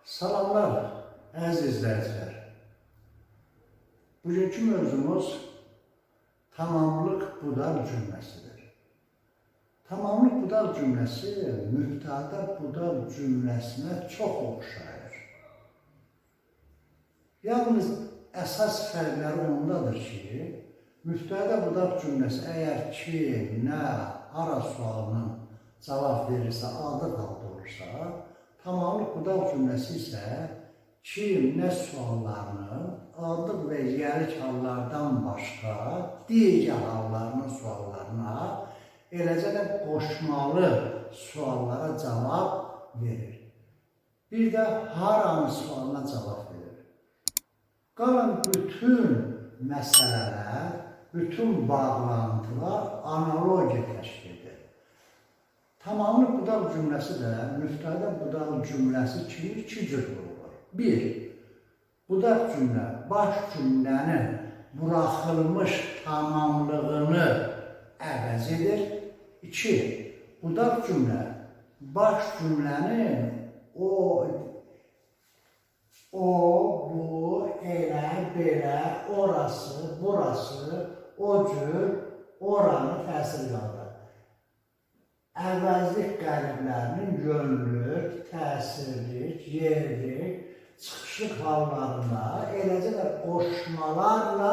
Salamlar, əziz izləyicilər. Bugünkü mövzumuz tamamlıq budar cümləsidir. Tamamlıq budar cümləsi mübtəda budar cümləsinə çox oxşayır. Yalnız əsas fərqləri ondadır ki, mübtəda budar cümləsi əgər ki, nə, hara sualının cavab verirsə, adı halda olursa, tamamlıq budar cümləsi isə kim, nə suallarının adıq və yerik hallardan başqa digər hallarının suallarına, eləcə də qoşmalı suallara cavab verir. Bir də haranın sualına cavab verir. Qalan bütün məsələlər, bütün bağlantılar analogiya təşkil edir. Tamamlıq budar cümləsi də mübtəda budar cümləsi kimi iki cür vurulur. Bir, budar cümlə baş cümlənin buraxılmış tamamlığını əvəz edir. İki, budar cümlə baş cümlənin o, bu, elə, belə, orası, burası, o cür, oranı təsir qaldır. Əvəzlik qəliblərinin yönlük, təsirlik, yerlik, çıxışlıq hallarında eləcə də qoşmalarla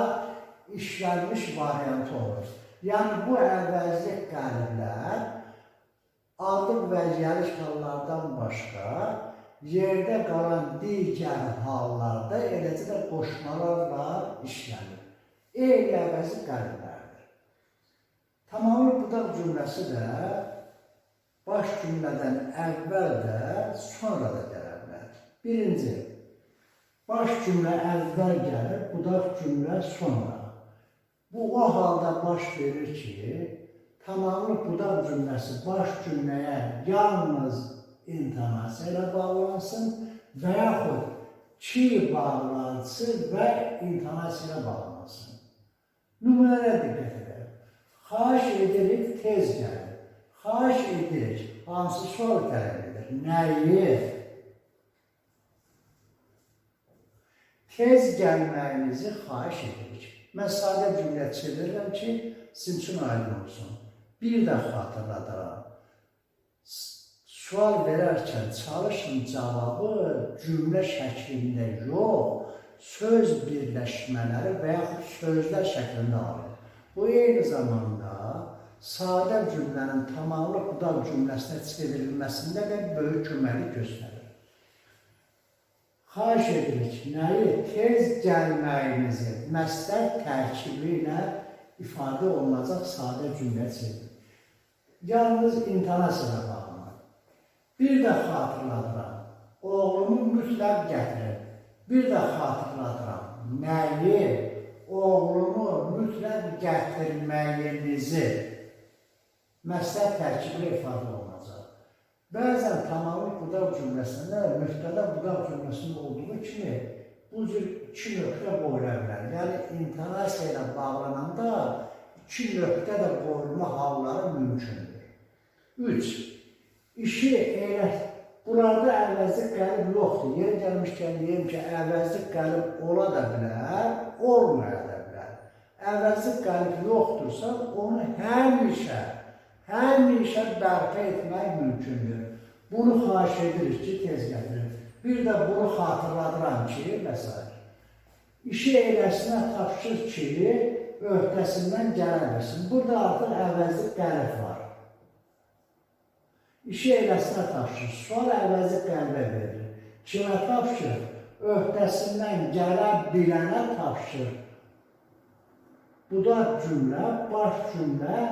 işlənmiş variantı olur. Yəni, bu əvəzlik qəliblər adıq və yerik hallardan başqa yerdə qalan digər hallarda eləcə də qoşmalarla işlənir. Eyni əvəzlik qəliblərdir. Tamamlıq budar cümləsi də baş cümlədən əvvəl də, sonra da gələ bilər. Birinci, baş cümlə əvvəl gəlir, budar cümlə sonra. Bu, o halda baş verir ki, tamamlıq budar cümləsi baş cümləyə yalnız intonasiya ilə bağlansın və yaxud ki bağlantısı və intonasiya ilə bağlansın. Nümunələrə diqqət edək. Xahiş edirik, tez gəlir. Xahiş edirik, hansı sual tələb edir? Nəyi? Tez gəlməyinizi xahiş edirik. Mən sadə cümlə çevirirəm ki, sizin üçün aydın olsun. Bir də xatırladıram. Sual verərkən çalışın cavabı cümlə şəklində yox, söz birləşmələri və yaxud sözlər şəklində alır. Bu, eyni zamanda sadə cümlənin tamamlıq budar cümləsinə çevrilməsində də böyük köməklik göstərir. Xahiş edirik, nəyi? Tez gəlməyinizi məsdər tərkibi ilə ifadə olunacaq sadə cümlə çevirir. Yalnız intonasiya bağlanır. Bir də xatırladıram, oğlumu mütləq gətirir. Bir də xatırladıram, nəyi? Oğlumu mütləq gətirməyinizi məsdər tərkibi ifadə olunacaq. Bəzən tamamlıq budar cümləsində mübtəda budar cümləsində olduğu kimi bu cür iki nöqtə qoyula bilər. Yəni, intonasiya ilə bağlananda iki nöqtə də qoyulma halları mümkündür. 3. İşi elə, burada əvəzlik qəlib yoxdur. Yeri gəlmişkən deyim ki, əvəzlik qəlib ola da bilər, olmaya da bilər. Əvəzlik qəlib yoxdursa, onu həmişə bərpa etmək mümkündür. Bunu xahiş edirik ki, tez gətirir. Bir də bunu xatırladıram ki, məsələn, işi eləsinə tapşır ki, öhdəsindən gələ bilsin. Burada artıq əvəzlik qəlib var. İşi eləsinə tapşır, sual əvəzlik qəlbə verir. Kimə tapşır? Öhdəsindən gələ bilənə tapşır. Bu da cümlə, baş cümlə,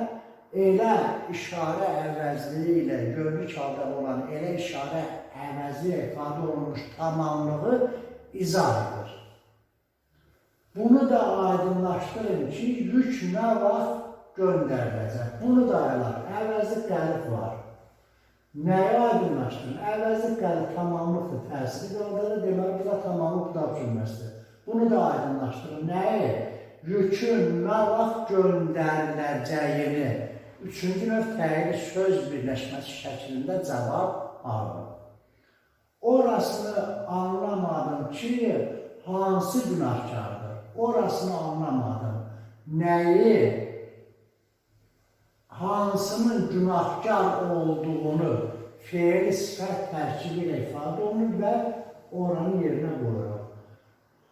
elə işarə əvəzliyi ilə görünük halda olan elə işarə əvəzliyə ifadə olunmuş tamamlığı izah edir. Bunu da aydınlaşdırın ki, yük nə vaxt göndəriləcək. Bunu da əvəzlik qəlib var. Nəyi aydınlaşdırın? Əvəzlik qəlib tamamlıqdır, təsiri qaldırır, deməli, bu da tamamlıq budar cümləsidir. Bunu da aydınlaşdırın. Nəyi? Yükün nə vaxt göndəriləcəyini üçüncü növ təyini söz birləşməsi şəklində cavab alır. Orasını anlamadım ki, hansı günahkardır? Orasını anlamadım. Neyi? Hansının günahkar olduğunu fiili sifət tərkibiyle ifade olunur ve oranın yerine koyuyor.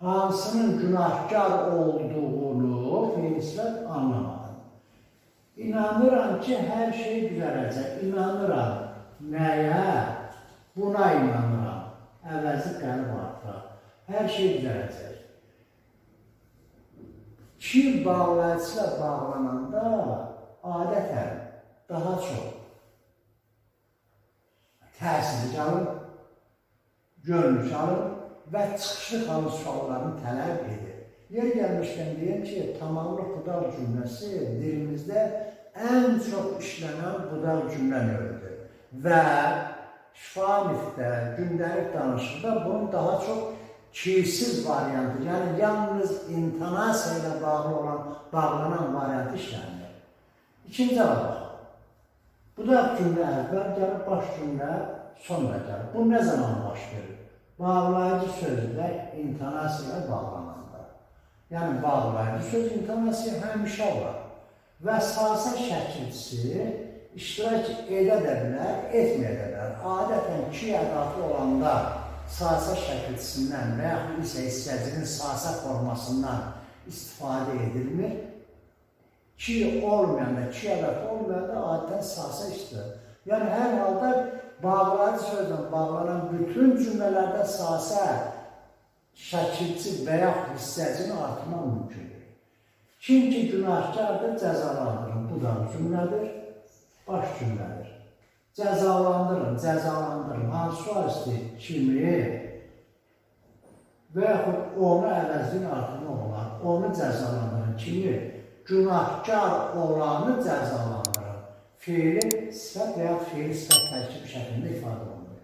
Hansının günahkar olduğunu fiili sifət anlamadım. İnanıram ki, her şey düzelecek. İnanıram. Neye? Buna inanıram. Əvəzi qəlb artıraq. Her şey düzelecek. Ki bağlayıcıyla bağlananda adətən daha çox təsir çalır, gönül çalır və çıxışlı xalı suallarını tələb edir. Yer gəlmişdən deyim ki, tamamlıq budal cümləsi dilimizdə ən çox işlənən budal cümlə növüdür. Və şifa-miftdə, gündəlik danışıqda bunun daha çox keysiz variantı, yani yalnız intonasiya ilə bağlanan variantı işlənir. İkinci alabax. Budaq cümlə əvvəl gəlir, baş cümlə sonra gəlir. Bu nə zaman baş verir? Bağlayıcı sözlər intonasiya ilə bağlananda. Yəni bağlayıcı söz intonasiya həmişə var. Və sasa şəkilçisi iştirak edə də bilər, etməyə də bilər. Adətən ki ədatı olanda sasa şəkilçisindən və yaxud isə hissəcinin sasa formasından istifadə edilmir. Ki olmayanda, ki ədatı olmayanda adətən sasa iştirir. Yəni hər halda bağlayıcı sözlə bağlanan bütün cümlələrdə sasa şəkilçi və yaxud hissəcini artırmaq mümkündür. Kim ki günahkardır, cəzalandırın. Bu da cümlədir, baş cümlədir. Cəzalandırın, cəzalandırın. Hansı var istəyir? Kimi və yaxud onu əvəzliyin artırmaq olar. Onu cəzalandırın. Kimi? Günahkar olanı cəzalandırın. Fiilin sifət və ya fiil sifət tərkib şəklində ifadə olunur.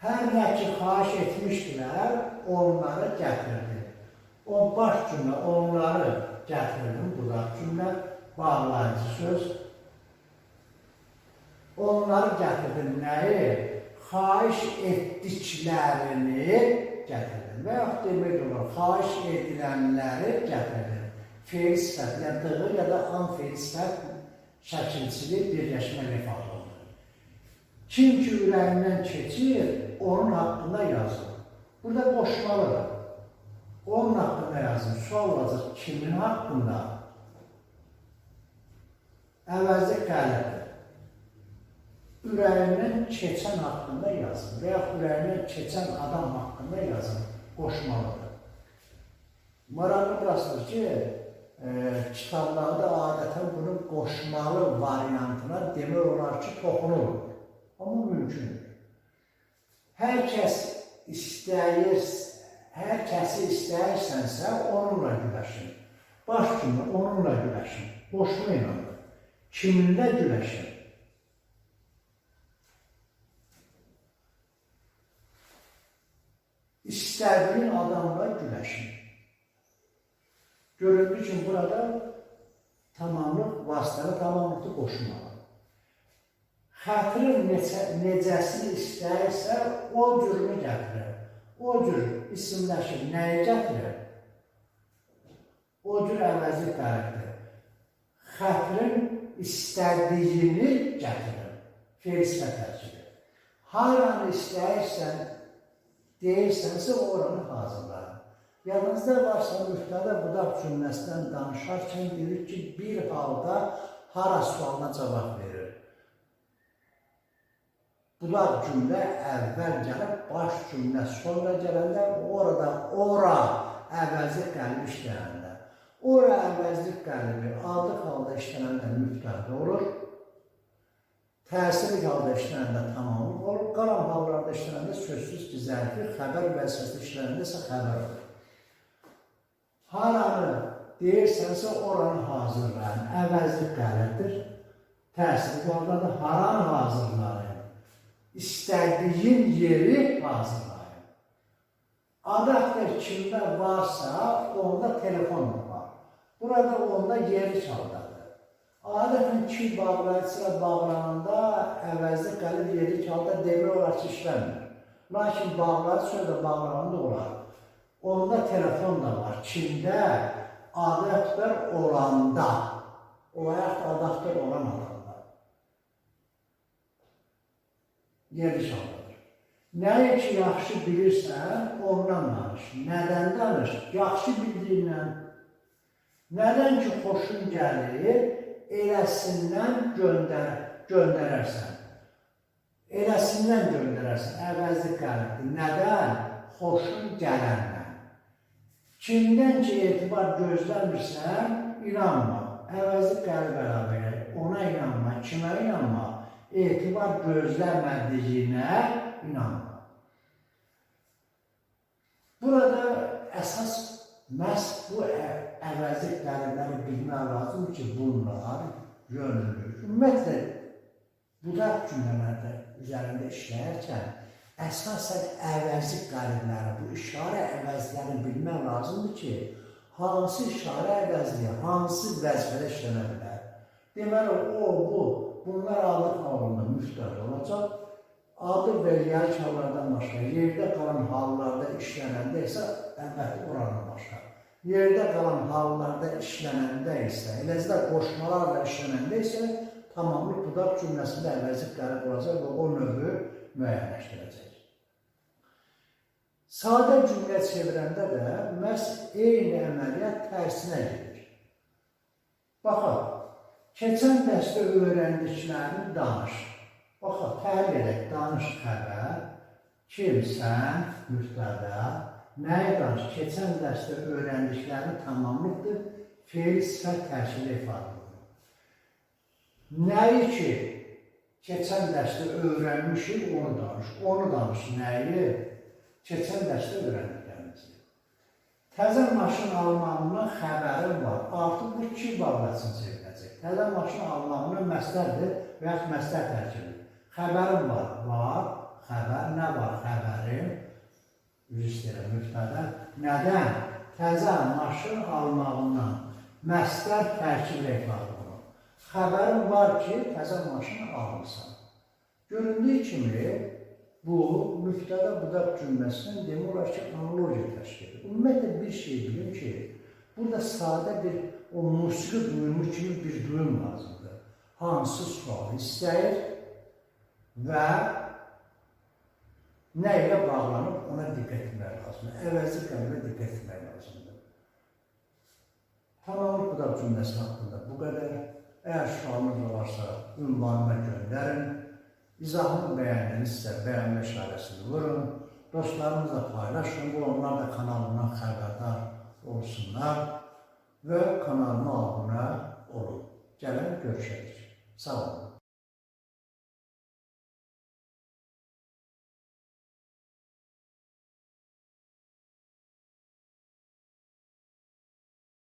Hər nə ki xahiş etmişdilər, onları gətirdi. O baş cümlə, onları gətirdim, budaq cümlə, bağlayıcı söz. Onları gətirdim nəyi? Xahiş etdiklərini gətirdim. Və yaxud demək olar, xahiş edilənləri gətirdim. Fiil sifət, ya dığı ya da an fiil sifət şəkilçili birləşmə ifadə olunur. Kim ki ürəyindən keçir, onun haqqında yazılır. Burada qoşmalıdır. Onun haqqında yazılır. Sual olacaq, kimin haqqında? Əvəzi qəlbdir. Ürəyindən keçən haqqında yazılır. Və yaxud ürəyindən keçən adam haqqında yazılır. Qoşmalıdır. Maraqlı burasıdır ki, kitablarda adətən bunun qoşmalı variantına demək olar ki, toxunulur. Amma mümkündür. Hər kəsi istəyirsənsə, onunla güləşin. Baş cümlə, onunla güləşin. Boşluğu inanır. Kiminlə güləşin? İstədiyin adamla güləşin. Görüldüyü için burada tamamlıq, vasitəli tamamlıqda qoşulmalı. Xətrin necəsini istəyirsə, o cürünü gətirir. O cür isimləşir, nəyi gətirir? O cür əvəzi qəribdir. Xətrin istədiyini gətirir. Fiil sifət tərkibi. Haranı istəyirsən, deyirsənsə, oranı hazırlar. Yadınızda varsa, müftədə budaq cümləsindən danışarkən dedik ki, bir halda hara sualına cavab verir. Budaq cümlə əvvəl gəlib, baş cümlə sonra gələndə, orada ora əvəzi qəlbi işlənəndə. Ora əvəzlik qəlbi aldıq halda işlənəndə müftədə olur. Təsirlik halda işlənəndə tamamlıq olur. Qalan hallarda işlənəndə sözsüz ki, zərfi, xəbər vəziyyəti işlənəndə isə xəbər olur. Haranı deyirsənsə, oranı hazırlayın. Əvəzlik qəlibdir. Təsirlik halda da haranı hazırlayın. İstədiyin yeri hazırlayın. Adətdir kimdə varsa, onda telefon var. Burada onda yeri çaldadır. Adətən ki bağlayıcısına bağlananda əvəzli qəlib yeri çalda demək olar ki, işləmir. Lakin bağları sözlə bağlarında olar. Onda telefon da var. Çində adaptör olanda, olaraq da adaptör olan adamda. Yerli şanlıdır. Nəyi ki, yaxşı bilirsən, ondan danış. Nədən danış? Yaxşı bildiyindən. Nədən ki, xoşun gəlir, eləsindən göndərərsən. Eləsindən göndərərsən, əvəzli qəlbdir. Nədən? Xoşun gələndən. Kimdən ki, etibar gözləmirsən, inanma. Əvəzli qəlb əlavələr, ona inanma. Kimə inanma? Etibar gözləmədiyinə inanma. Burada əsas məhz bu əvəzli qəlbləri bilmək lazımdır ki, bunlar yönlülür. Ümumiyyətlə, budaq cümlələrdə üzərində işləyərkən, əsasən əvəzli qəlbləri, bu işarə əvəzlərini bilmək lazımdır ki, hansı işarə əvəzliyə, hansı vəzifədə işlənə bilər. Deməli, bunlar adlı halında müstəd olacaq. Adı və yəlik hallardan başqa, yerdə qalan hallarda işlənəndə isə əlbəttə oranı başqa. Yerdə qalan hallarda işlənəndə isə, eləcə qoşmalarla işlənəndə isə tamamlı budaq cümləsində əvəzli qəlb olacaq və o növü müəyyənləşdirəcək. Sadə cümlə çevirəndə də məhz eyni əməliyyat tərsinə gedir. Baxaq, keçən dərsdə öyrəndiklərini danış. Baxaq, təhlil edək, danış xəbər, kimsən, müftədə, nəyə danış? Keçən dərsdə öyrəndiklərini tamamlıqdır, feil sifət tərkibli ifadə olunur. Nəyi ki, keçən dərsdə öyrənmişik, onu danış. Onu danış, nəyi? Keçən dərsdə öyrəndiklərimizi. Təzə maşın almağından xəbərim var. Artıq bu iki bağlacını çevirəcək. Təzə maşın almağından məslərdir və yaxud məslər tərkibi. Xəbərim var, var, xəbər, nə var xəbərim? Yüz istəyirəm, müftədə. Nədən? Təzə maşın almağından məslər tərkiblə ifadə olunur. Xəbərim var ki, təzə maşın almışsan. Göründüyü kimi, bu, müftədə budaq cümləsindən demək olar ki, analogiya təşkil edir. Ümumiyyətlə bir şey bilim ki, burada sadə bir, o musiqi duyumu kimi bir duyum lazımdır. Hansı sualı istəyir və nə ilə bağlanıb ona diqqət etmək lazımdır. Əvəzli qəlbə diqqət etmək lazımdır. Tamamlı budaq cümləsi haqqında bu qədər. Əgər sualınız varsa, ünvanıma göndərin. İzahını bəyəndinizsə, bəyənmə işarəsini vurun. Dostlarınızla paylaşın, bu onlar da kanalından xəbərdar olsunlar və kanalıma abunə olun. Gəlin, görüşərik. Sağ olun.